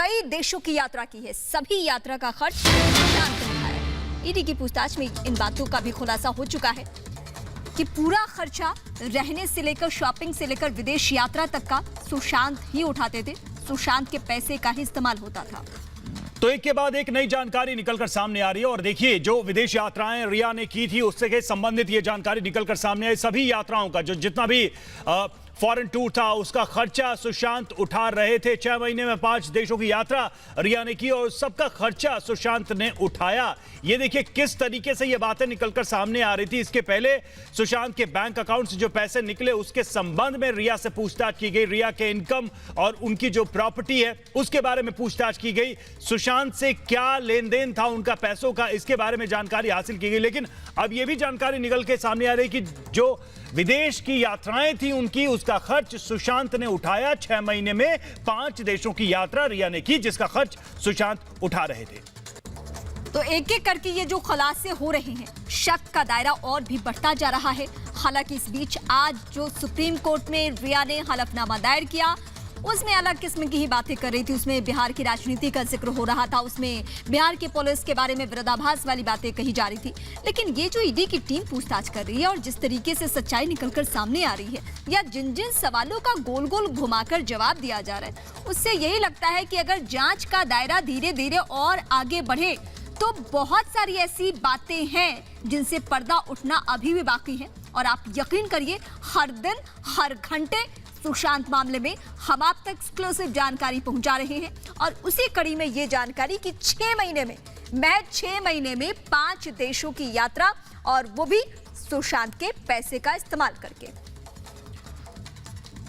कई देशों की यात्रा की है, सभी यात्रा का खर्च सुशांत ने उठाया। ईडी की पूछताछ में इन बातों का भी खुलासा हो चुका है कि पूरा खर्चा रहने से लेकर शॉपिंग से लेकर विदेश यात्रा तक का सुशांत ही उठाते थे। सुशांत के पैसे का ही इस्तेमाल होता था। तो एक के बाद एक नई जानकारी निकलकर सामने आ रही है और देखिए जो विदेश यात्राएं रिया ने की थी उससे संबंधित ये जानकारी निकलकर सामने आई। सभी यात्राओं का जो जितना भी फॉरेन टूर था उसका खर्चा सुशांत उठा रहे थे। 6 महीने में 5 देशों की यात्रा रिया ने की और सबका खर्चा सुशांत ने उठाया। ये देखिए किस तरीके से ये बातें निकलकर सामने आ रही थी। इसके पहले सुशांत के बैंक अकाउंट से जो पैसे निकले उसके संबंध में रिया से पूछताछ की गई। रिया के इनकम और उनकी जो प्रॉपर्टी है उसके बारे में पूछताछ की गई। सुशांत से क्या लेन देन था उनका पैसों का, इसके बारे में जानकारी हासिल की गई। लेकिन अब यह भी जानकारी निकल के सामने आ रही कि जो विदेश की यात्राएं थी उनकी उसका खर्च सुशांत ने उठाया। 6 महीने में 5 देशों की यात्रा रिया ने की जिसका खर्च सुशांत उठा रहे थे। तो एक एक करके ये जो खुलासे हो रहे हैं, शक का दायरा और भी बढ़ता जा रहा है। हालांकि इस बीच आज जो सुप्रीम कोर्ट में रिया ने हलफनामा दायर किया उसमें अलग किस्म की ही बातें कर रही थी। उसमें बिहार की राजनीति का जिक्र हो रहा था, उसमें बिहार की पुलिस के बारे में विरोधाभास वाली बातें कही जा रही थी। लेकिन ये जो ईडी की टीम पूछताछ कर रही है और जिस तरीके से सच्चाई निकलकर सामने आ रही है या जिन जिन सवालों का गोल गोल घुमाकर जवाब दिया जा रहा है उससे यही लगता है कि अगर जांच का दायरा धीरे धीरे और आगे बढ़े तो बहुत सारी ऐसी बातें हैं जिनसे पर्दा उठना अभी भी बाकी है। और आप यकीन करिए हर दिन हर घंटे सुशांत मामले में हम आप तक एक्सक्लूसिव जानकारी पहुंचा रहे हैं और उसी कड़ी में ये जानकारी कि 6 महीने में 5 देशों की यात्रा और वो भी सुशांत के पैसे का इस्तेमाल करके।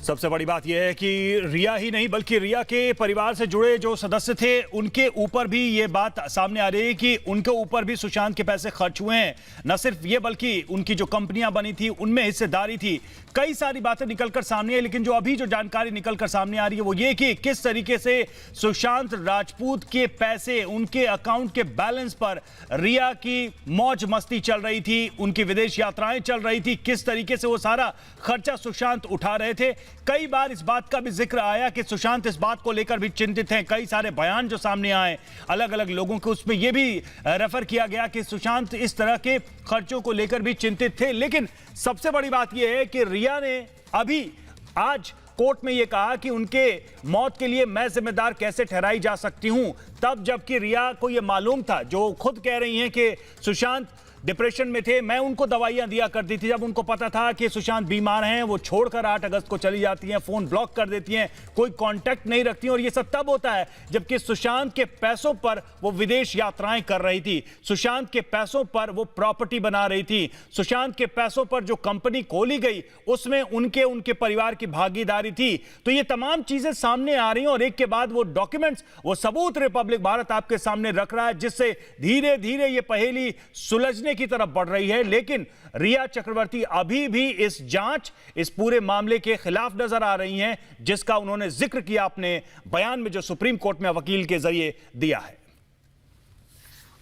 सबसे बड़ी बात यह है कि रिया ही नहीं बल्कि रिया के परिवार से जुड़े जो सदस्य थे उनके ऊपर भी ये बात सामने आ रही है कि उनके ऊपर भी सुशांत के पैसे खर्च हुए हैं। न सिर्फ ये बल्कि उनकी जो कंपनियां बनी थी उनमें हिस्सेदारी थी। कई सारी बातें निकलकर सामने है। लेकिन जो अभी जो जानकारी निकलकर सामने आ रही है वो ये कि किस तरीके से सुशांत राजपूत के पैसे उनके अकाउंट के बैलेंस पर रिया की मौज मस्ती चल रही थी, उनकी विदेश यात्राएं चल रही थी, किस तरीके से वो सारा खर्चा सुशांत उठा रहे थे। कई बार इस बात का भी जिक्र आया कि सुशांत इस बात को लेकर भी चिंतित हैं। कई सारे बयान जो सामने आए अलग अलग लोगों के उसमें यह भी रेफर किया गया कि सुशांत इस तरह के खर्चों को लेकर भी चिंतित थे। लेकिन सबसे बड़ी बात यह है कि रिया ने अभी आज कोर्ट में यह कहा कि उनके मौत के लिए मैं जिम्मेदार कैसे ठहराई जा सकती हूं, तब जबकि रिया को यह मालूम था, जो खुद कह रही हैं कि सुशांत डिप्रेशन में थे, मैं उनको दवाइयां दिया करती थी। जब उनको पता था कि सुशांत बीमार हैं वो छोड़कर 8 अगस्त को चली जाती हैं, फोन ब्लॉक कर देती हैं, कोई कांटेक्ट नहीं रखती। और ये सब तब होता है जबकि सुशांत के पैसों पर वो विदेश यात्राएं कर रही थी, सुशांत के पैसों पर वो प्रॉपर्टी बना रही थी, सुशांत के पैसों पर जो कंपनी खोली गई उसमें उनके परिवार की भागीदारी थी। तो ये तमाम चीजें सामने आ रही हैं और एक के बाद वो डॉक्यूमेंट्स, वो सबूत रिपब्लिक भारत आपके सामने रख रहा है, जिससे धीरे धीरे ये पहेली सुलझने की तरफ बढ़ रही है। लेकिन रिया चक्रवर्ती अभी भी इस जांच, इस पूरे मामले के खिलाफ नजर आ रही हैं, जिसका उन्होंने जिक्र किया अपने बयान में जो सुप्रीम कोर्ट में वकील के जरिए दिया है।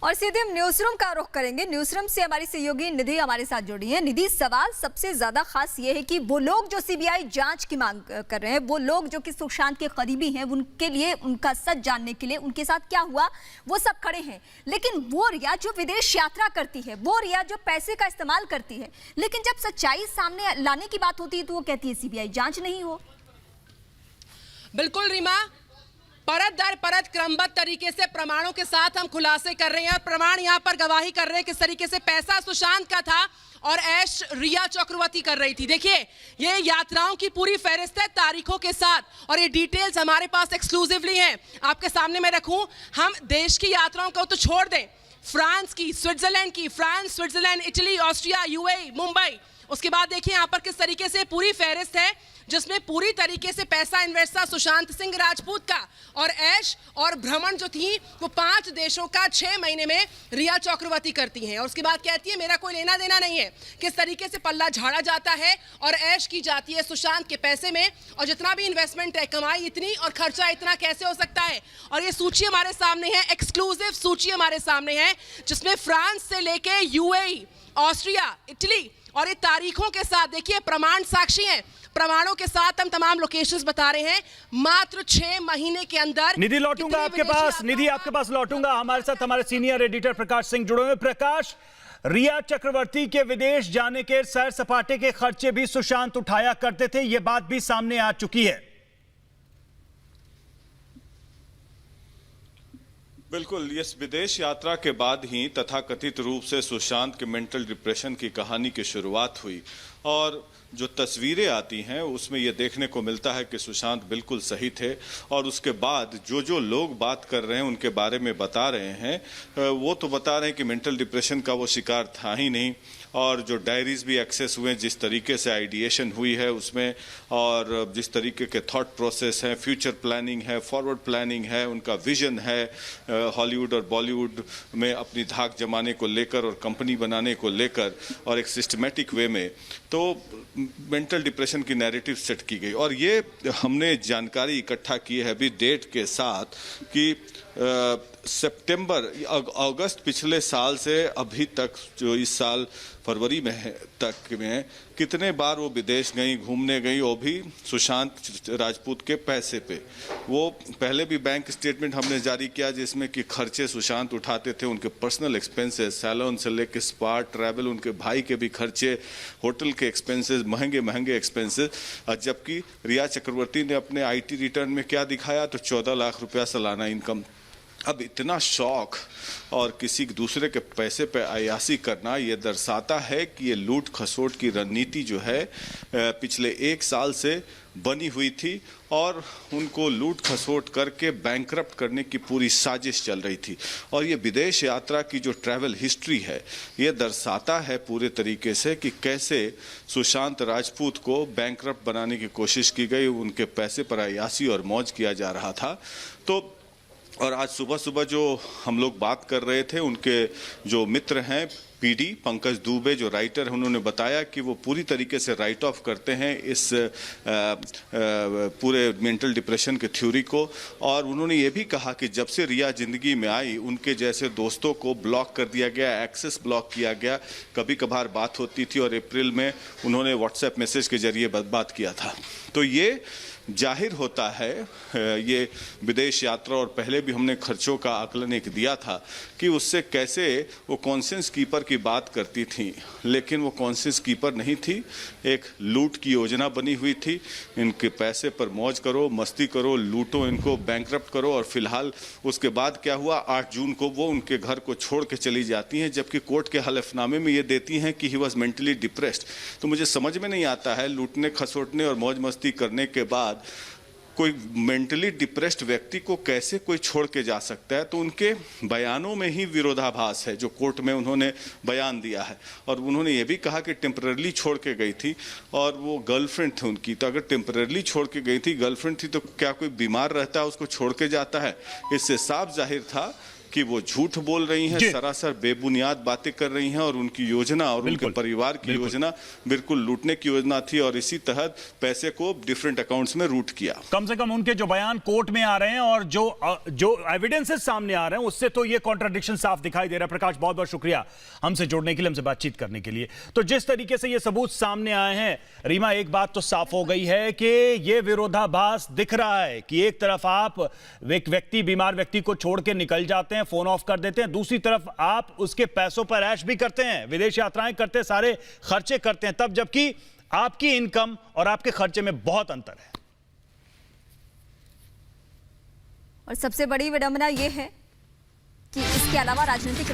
और सीधे हम न्यूज रूम का रुख करेंगे। न्यूज रूम से हमारी सहयोगी निधि हमारे साथ जुड़ी है। निधि, सवाल सबसे ज्यादा खास ये है कि वो लोग जो सीबीआई जांच की मांग कर रहे हैं, वो लोग जो कि सुशांत के करीबी हैं, उनके लिए उनका सच जानने के लिए उनके साथ क्या हुआ वो सब खड़े हैं। लेकिन वो रिया जो विदेश यात्रा करती है, वो रिया जो पैसे का इस्तेमाल करती है, लेकिन जब सच्चाई सामने लाने की बात होती है तो वो कहती है सीबीआई जांच नहीं हो। बिल्कुल रीमा, परत दर परत क्रमबद्ध तरीके से प्रमाणों के साथ हम खुलासे कर रहे हैं और प्रमाण यहां पर गवाही कर रहे हैं किस तरीके से पैसा सुशांत का था और ऐश रिया चक्रवर्ती कर रही थी। देखिए, ये यात्राओं की पूरी फहरिस्त है तारीखों के साथ और ये डिटेल्स हमारे पास एक्सक्लूसिवली हैं, आपके सामने मैं रखूं। हम देश की यात्राओं को तो छोड़ दें, फ्रांस की, स्विट्जरलैंड की, France, Switzerland, Italy, Austria, UAE, Mumbai, उसके बाद देखिए यहाँ पर किस तरीके से पूरी फहरिस्त है जिसमें पूरी तरीके से पैसा इन्वेस्ट था सुशांत सिंह राजपूत का और ऐश और भ्रमण जो थी वो 5 देशों का 6 महीने में रिया चक्रवर्ती करती हैं। और उसके बाद कहती है मेरा कोई लेना देना नहीं है। किस तरीके से पल्ला झाड़ा जाता है और ऐश की जाती है सुशांत के पैसे में, और जितना भी इन्वेस्टमेंट है, कमाई इतनी और खर्चा इतना कैसे हो सकता है। और ये सूची हमारे सामने है, एक्सक्लूसिव सूची हमारे सामने है, जिसमें फ्रांस से लेके यूएई, ऑस्ट्रिया, इटली और ये तारीखों के साथ, देखिए प्रमाण साक्षी हैं, प्रमाणों के साथ हम तमाम लोकेशंस बता रहे हैं। मात्र 6 महीने के अंदर निधि लौटूंगा आपके पास, निधि आपके पास लौटूंगा। हमारे साथ हमारे सीनियर एडिटर प्रकाश सिंह जुड़े हुए। प्रकाश, रिया चक्रवर्ती के विदेश जाने के सैर सपाटे के खर्चे भी सुशांत उठाया करते थे, यह बात भी सामने आ चुकी है। बिल्कुल, इस विदेश यात्रा के बाद ही तथाकथित रूप से सुशांत के मेंटल डिप्रेशन की कहानी की शुरुआत हुई और जो तस्वीरें आती हैं उसमें यह देखने को मिलता है कि सुशांत बिल्कुल सही थे और उसके बाद जो लोग बात कर रहे हैं उनके बारे में बता रहे हैं वो तो बता रहे हैं कि मेंटल डिप्रेशन का वो शिकार था ही नहीं। और जो डायरीज भी एक्सेस हुए, जिस तरीके से आइडिएशन हुई है उसमें और जिस तरीके के थॉट प्रोसेस हैं, फ्यूचर प्लानिंग है, फॉरवर्ड प्लानिंग है, उनका विजन है हॉलीवुड और बॉलीवुड में अपनी धाक जमाने को लेकर और कंपनी बनाने को लेकर और एक सिस्टमेटिक वे में, तो मेंटल डिप्रेशन की नैरेटिव सेट की गई। और ये हमने जानकारी इकट्ठा की है अभी डेट के साथ कि अगस्त पिछले साल से अभी तक, जो इस साल फरवरी में तक में कितने बार वो विदेश गई, घूमने गई, वो भी सुशांत राजपूत के पैसे पे। वो पहले भी बैंक स्टेटमेंट हमने जारी किया जिसमें कि खर्चे सुशांत उठाते थे, उनके पर्सनल एक्सपेंसेस, सैलून से लेकर स्पा, ट्रैवल, उनके भाई के भी खर्चे, होटल के एक्सपेंसेस, महंगे महंगे एक्सपेंसेस। जबकि रिया चक्रवर्ती ने अपने IT रिटर्न में क्या दिखाया, तो 14 लाख रुपया सालाना इनकम। अब इतना शौक और किसी दूसरे के पैसे पे अयासी करना, ये दर्शाता है कि ये लूट खसोट की रणनीति जो है पिछले 1 साल से बनी हुई थी और उनको लूट खसोट करके बैंकरप्ट करने की पूरी साजिश चल रही थी। और ये विदेश यात्रा की जो ट्रैवल हिस्ट्री है ये दर्शाता है पूरे तरीके से कि कैसे सुशांत राजपूत को बैंकरप्ट बनाने की कोशिश की गई, उनके पैसे पर अयासी और मौज किया जा रहा था। तो और आज सुबह सुबह जो हम लोग बात कर रहे थे, उनके जो मित्र हैं PD पंकज दुबे, जो राइटर हैं, उन्होंने बताया कि वो पूरी तरीके से राइट ऑफ करते हैं इस पूरे मेंटल डिप्रेशन के थ्योरी को। और उन्होंने ये भी कहा कि जब से रिया जिंदगी में आई उनके जैसे दोस्तों को ब्लॉक कर दिया गया, एक्सेस ब्लॉक किया गया। कभी कभार बात होती थी और अप्रैल में उन्होंने व्हाट्सएप मैसेज के जरिए बात किया था। तो ये जाहिर होता है, ये विदेश यात्रा और पहले भी हमने खर्चों का आकलन एक दिया था कि उससे कैसे वो कॉन्शियस कीपर की बात करती थी, लेकिन वो कॉन्शियस कीपर नहीं थी, एक लूट की योजना बनी हुई थी। इनके पैसे पर मौज करो, मस्ती करो, लूटो, इनको बैंकरप्ट करो। और फिलहाल उसके बाद क्या हुआ, 8 जून को वो उनके घर को छोड़ के चली जाती हैं, जबकि कोर्ट के हलफनामे में ये देती हैं कि ही वॉज मेंटली डिप्रेस्ड। तो मुझे समझ में नहीं आता है, लूटने खसोटने और मौज मस्ती करने के बाद कोई मेंटली डिप्रेस्ड व्यक्ति को कैसे कोई छोड़ के जा सकता है। तो उनके बयानों में ही विरोधाभास है जो कोर्ट में उन्होंने बयान दिया है। और उन्होंने ये भी कहा कि टेम्पररी छोड़ के गई थी और वो गर्लफ्रेंड थी उनकी। तो अगर टेम्पररी छोड़ के गई थी, गर्लफ्रेंड थी, तो क्या कोई बीमार रहता है उसको छोड़ के जाता है? इससे साफ जाहिर था कि वो झूठ बोल रही हैं, सरासर बेबुनियाद बातें कर रही हैं और उनकी योजना और उनके परिवार की योजना बिल्कुल लूटने की योजना थी और इसी तहत पैसे को डिफरेंट अकाउंट्स में रूट किया। कम से कम उनके जो बयान कोर्ट में आ रहे हैं और जो एविडेंसेस सामने आ रहे हैं उससे तो ये कॉन्ट्राडिक्शन साफ दिखाई दे रहा है। प्रकाश, बहुत बहुत शुक्रिया हमसे जुड़ने के लिए, हमसे बातचीत करने के लिए। तो जिस तरीके से ये सबूत सामने आए हैं, रीमा, एक बात तो साफ हो गई है कि ये विरोधाभास दिख रहा है कि एक तरफ आप एक व्यक्ति, बीमार व्यक्ति को छोड़ के निकल जाते हैं, फोन ऑफ कर देते हैं, दूसरी तरफ आप उसके पैसों पर ऐश भी करते हैं, विदेश यात्राएं करते हैं, सारे खर्चे करते हैं, तब जबकि आपकी इनकम और आपके खर्चे में बहुत अंतर है। और सबसे बड़ी विडंबना यह है कि इसके अलावा राजनीतिक